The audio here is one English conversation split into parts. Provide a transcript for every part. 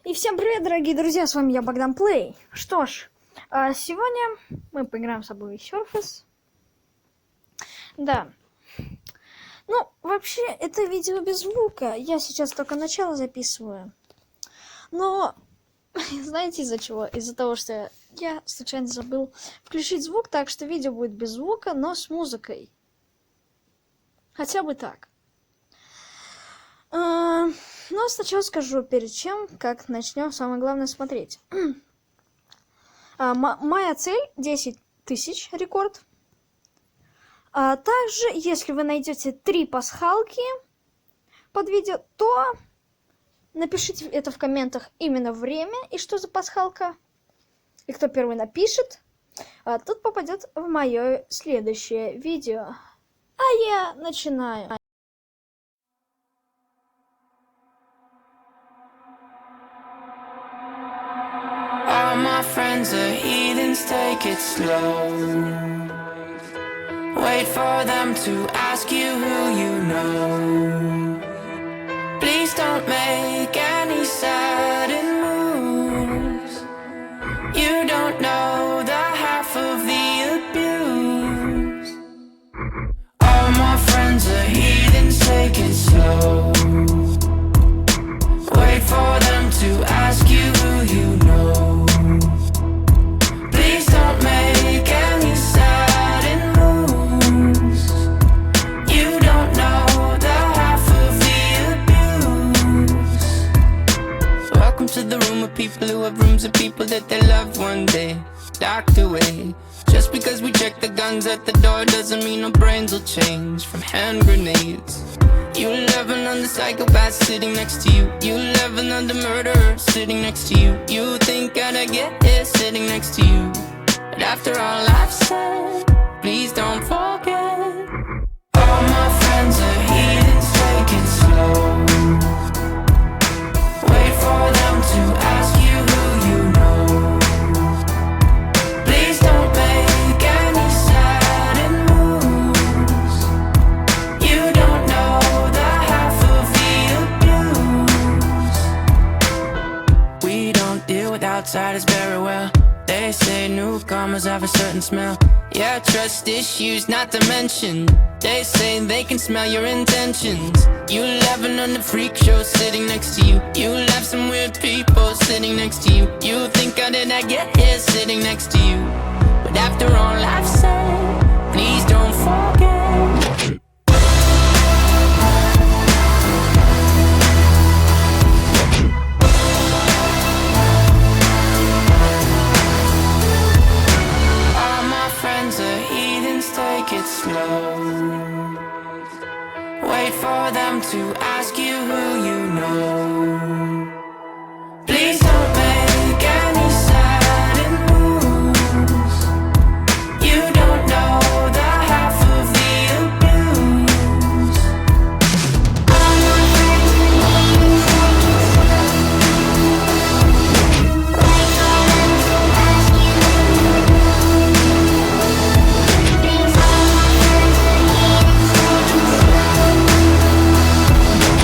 И всем привет, дорогие друзья, с вами я, Богдан Плей. Что ж, сегодня мы поиграем с собой в серф. Да. Ну, вообще, это видео без звука. Я сейчас только начало записываю. Но, знаете из-за чего? Из-за того, что я случайно забыл включить звук, так что видео будет без звука, но с музыкой. Хотя бы так. Но сначала скажу, перед чем, как начнем, самое главное смотреть. Моя цель 10 тысяч рекорд. Также, если вы найдете 3 пасхалки под видео, то напишите это в комментах именно время и что за пасхалка. И кто первый напишет, тот попадет в мое следующее видео. А я начинаю. All my friends are heathens, take it slow. Wait for them to ask you who you know. Please don't make any sudden moves. You don't know the half of the abuse. All my friends are heathens, take it slow. Wait for them to ask you who you know. Please don't make any sudden moves. You don't know the half of the abuse. Welcome to the room of people who have rooms of people that they loved one day locked away. Just because we check the guns at the door doesn't mean our brains will change from hand grenades. You love another psychopath sitting next to you. You love another murderer sitting next to you. You think I'd get here sitting next to you. But after all I've said, please don't forget. All my friends are heathens, take it slow. Wait for them to ask you who you know. Please don't make any sudden moves. You don't know the half of the abuse. We don't deal with outsiders very well. They say newcomers have a certain smell. Yeah, trust issues not to mention. They say they can smell your intentions. You laughing on the freak show sitting next to you. You laugh some weird people sitting next to you. You think I did not get here sitting next to you. But after all I've said, please don't forget. Take it slow. Wait for them to ask you who you know. Please don't make any sudden moves. You don't know the half of the abuse. All my friends are heathens, take it slow. Wait for them to ask you who you know. Please don't make any sudden moves. You don't know the half of the abuse.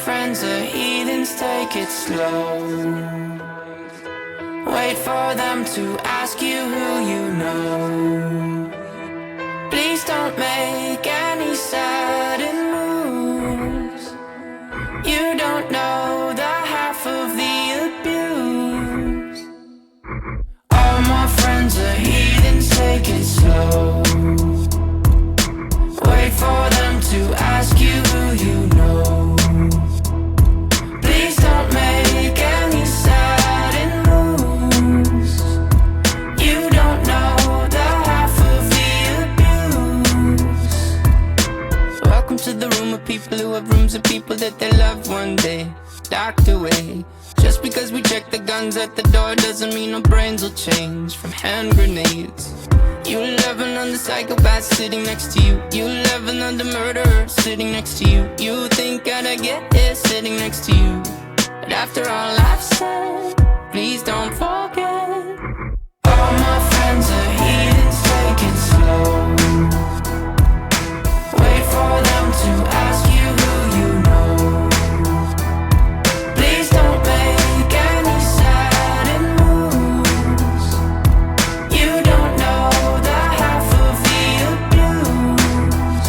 friends are heathens, take it slow. Wait for them to ask you who you know. Please don't make any sudden moves. You don't know the half of the abuse. All my friends are heathens, take it slow. Wait for them to ask you who you know. Please don't make any sudden moves. You don't know the half of the abuse. Welcome to the room of people who have rooms of people that they loved one day docked away. Just because we check the guns at the door doesn't mean our brains will change from hand grenades. You love another psychopath sitting next to you. You love another murderer sitting next to you. You think I'd get here sitting next to you. But after all I've said, please don't forget. All my friends are heathens, take it slow. Wait for them to ask you who you know. Please don't make any sudden moves. You don't know the half of the abuse.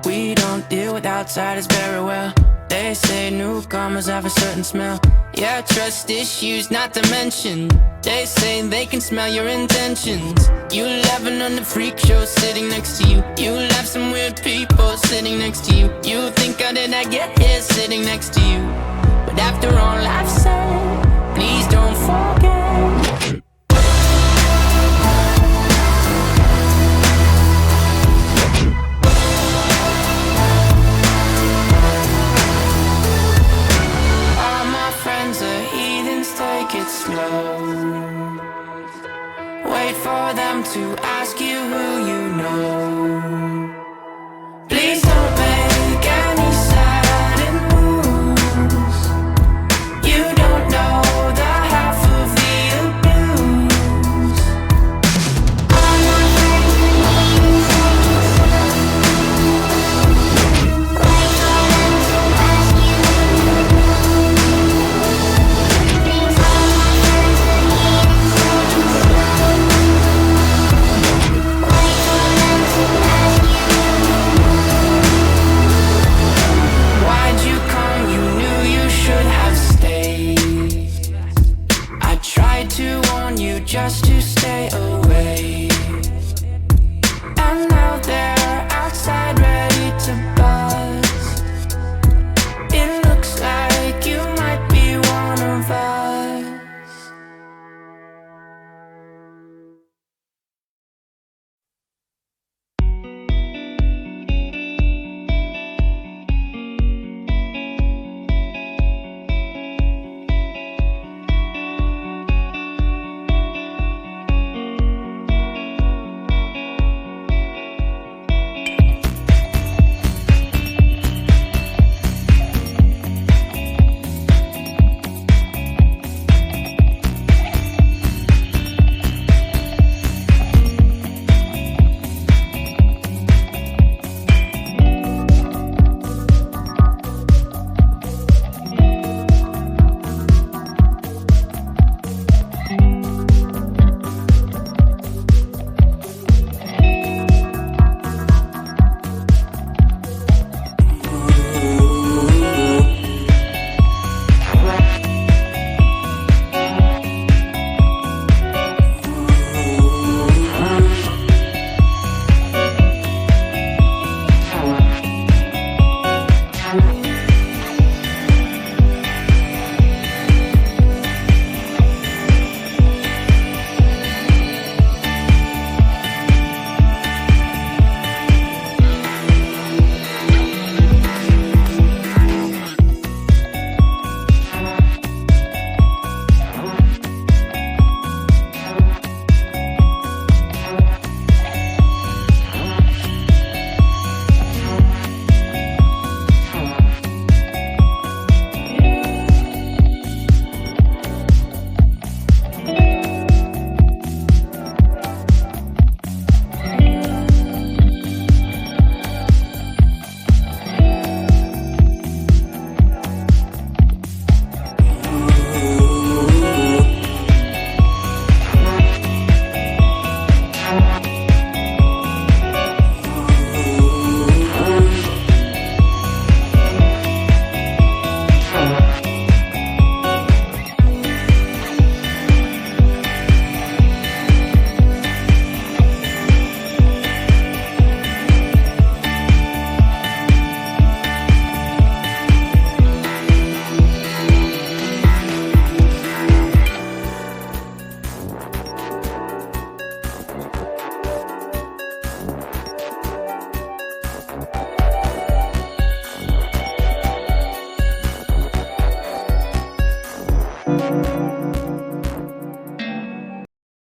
We don't deal with outsiders very well. They say newcomers have a certain smell. Yeah, trust issues not to mention. They say they can smell your intentions. You laughing on the freak show sitting next to you. You laugh some weird people sitting next to you. You think how did I get here sitting next to you. But after all I've said, please don't forget. Take it slow. Wait for them to ask you who you know. Please don't make any sudden moves. You don't know the half of the abuse. All my friends wait for them to ask you who you Why'd you come? You knew you should have stayed. I tried to warn you just to stay away.